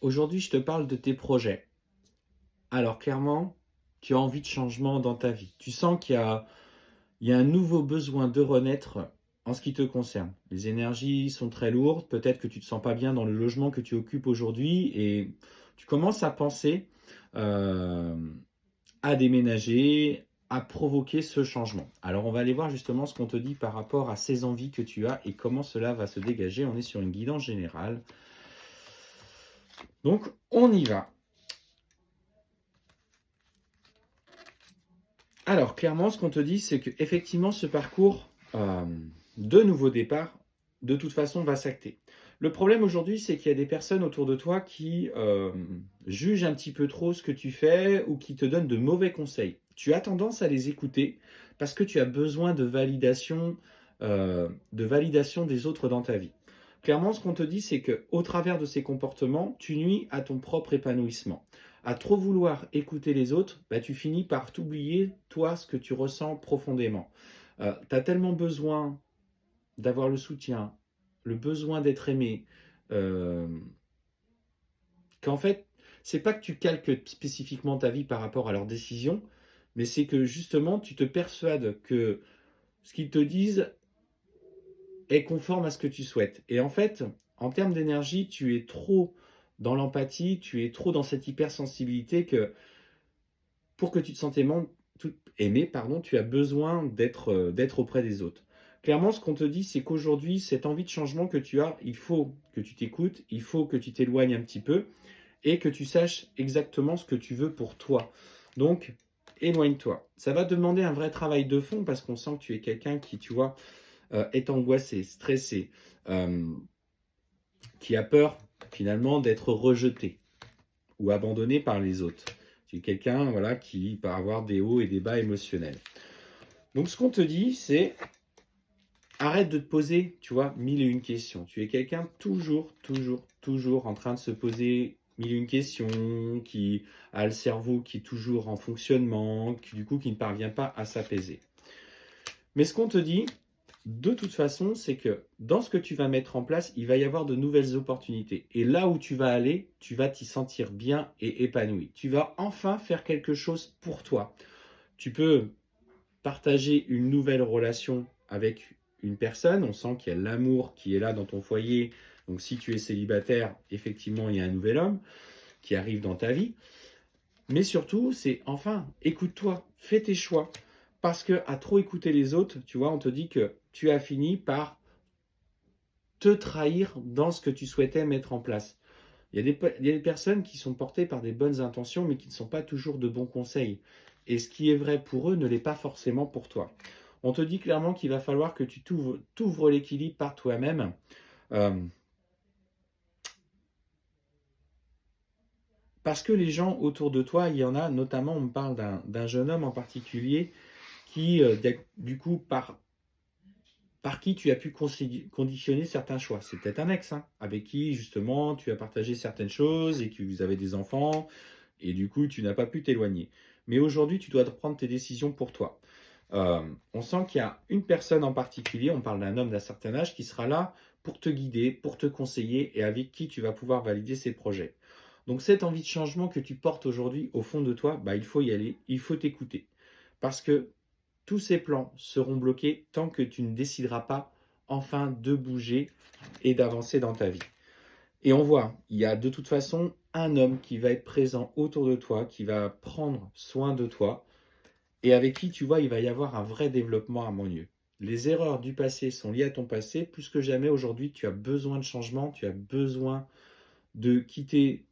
Aujourd'hui, je te parle de tes projets. Alors, clairement, tu as envie de changement dans ta vie. Tu sens qu'il y a un nouveau besoin de renaître en ce qui te concerne. Les énergies sont très lourdes. Peut-être que tu ne te sens pas bien dans le logement que tu occupes aujourd'hui et tu commences à penser euh, à déménager, à provoquer ce changement. Alors, on va aller voir justement ce qu'on te dit par rapport à ces envies que tu as et comment cela va se dégager. On est sur une guidance générale. Donc, on y va. Alors, clairement, ce qu'on te dit, c'est qu'effectivement, ce parcours de nouveau départ, de toute façon, va s'acter. Le problème aujourd'hui, c'est qu'il y a des personnes autour de toi qui jugent un petit peu trop ce que tu fais ou qui te donnent de mauvais conseils. Tu as tendance à les écouter parce que tu as besoin de validation des autres dans ta vie. Clairement, ce qu'on te dit, c'est qu'au travers de ces comportements, tu nuis à ton propre épanouissement. À trop vouloir écouter les autres, bah, tu finis par t'oublier, toi, ce que tu ressens profondément. Tu as tellement besoin d'avoir le soutien, le besoin d'être aimé, euh, qu'en fait, c'est pas que tu calques spécifiquement ta vie par rapport à leurs décisions, mais c'est que justement, tu te persuades que ce qu'ils te disent est conforme à ce que tu souhaites. Et en fait, en termes d'énergie, tu es trop dans l'empathie, tu es trop dans cette hypersensibilité que pour que tu te sentes aimé, pardon, tu as besoin d'être auprès des autres. Clairement, ce qu'on te dit, c'est qu'aujourd'hui, cette envie de changement que tu as, il faut que tu t'écoutes, il faut que tu t'éloignes un petit peu et que tu saches exactement ce que tu veux pour toi. Donc, éloigne-toi. Ça va te demander un vrai travail de fond parce qu'on sent que tu es quelqu'un qui, tu vois, est angoissé, stressé, euh, qui a peur finalement d'être rejeté ou abandonné par les autres. Tu es quelqu'un voilà, qui va avoir des hauts et des bas émotionnels. Donc ce qu'on te dit, c'est arrête de te poser, tu vois, mille et une questions. Tu es quelqu'un toujours en train de se poser mille et une questions, qui a le cerveau qui est toujours en fonctionnement, qui ne parvient pas à s'apaiser. Mais ce qu'on te dit, de toute façon, c'est que dans ce que tu vas mettre en place, il va y avoir de nouvelles opportunités. Et là où tu vas aller, tu vas t'y sentir bien et épanoui. Tu vas enfin faire quelque chose pour toi. Tu peux partager une nouvelle relation avec une personne. On sent qu'il y a l'amour qui est là dans ton foyer. Donc si tu es célibataire, effectivement, il y a un nouvel homme qui arrive dans ta vie. Mais surtout, c'est enfin, écoute-toi, fais tes choix. Parce que à trop écouter les autres, tu vois, on te dit que tu as fini par te trahir dans ce que tu souhaitais mettre en place. Il y a des personnes qui sont portées par des bonnes intentions, mais qui ne sont pas toujours de bons conseils. Et ce qui est vrai pour eux ne l'est pas forcément pour toi. On te dit clairement qu'il va falloir que tu t'ouvres l'équilibre par toi-même. euh, Parce que les gens autour de toi, il y en a, notamment, on me parle d'un jeune homme en particulier qui, du coup, par qui tu as pu conditionner certains choix. C'est peut-être un ex, hein, avec qui justement tu as partagé certaines choses et que vous avez des enfants, et du coup tu n'as pas pu t'éloigner. Mais aujourd'hui, tu dois prendre tes décisions pour toi. On sent qu'il y a une personne en particulier, on parle d'un homme d'un certain âge, qui sera là pour te guider, pour te conseiller et avec qui tu vas pouvoir valider ses projets. Donc cette envie de changement que tu portes aujourd'hui au fond de toi, bah, il faut y aller, il faut t'écouter. Parce que tous ces plans seront bloqués tant que tu ne décideras pas enfin de bouger et d'avancer dans ta vie. Et on voit, il y a de toute façon un homme qui va être présent autour de toi, qui va prendre soin de toi et avec qui, tu vois, il va y avoir un vrai développement harmonieux. Les erreurs du passé sont liées à ton passé. Plus que jamais aujourd'hui, tu as besoin de changement, tu as besoin de quitter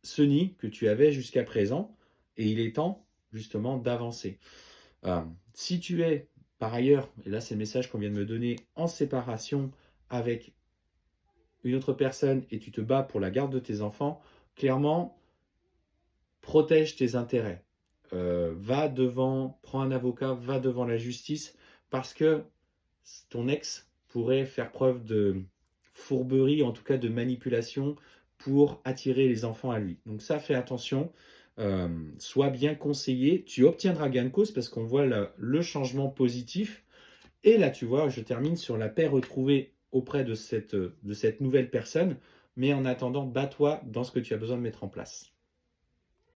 ce nid que tu avais jusqu'à présent et il est temps justement d'avancer. Euh, Si tu es, par ailleurs, et là c'est le message qu'on vient de me donner, en séparation avec une autre personne et tu te bats pour la garde de tes enfants, clairement, protège tes intérêts. Va devant, prends un avocat, va devant la justice, parce que ton ex pourrait faire preuve de fourberie, en tout cas de manipulation, pour attirer les enfants à lui. Donc ça, fais attention. Sois bien conseillé, tu obtiendras gain de cause parce qu'on voit le changement positif. Et là, tu vois, je termine sur la paix retrouvée auprès de cette nouvelle personne. mais en attendant, bats-toi dans ce que tu as besoin de mettre en place.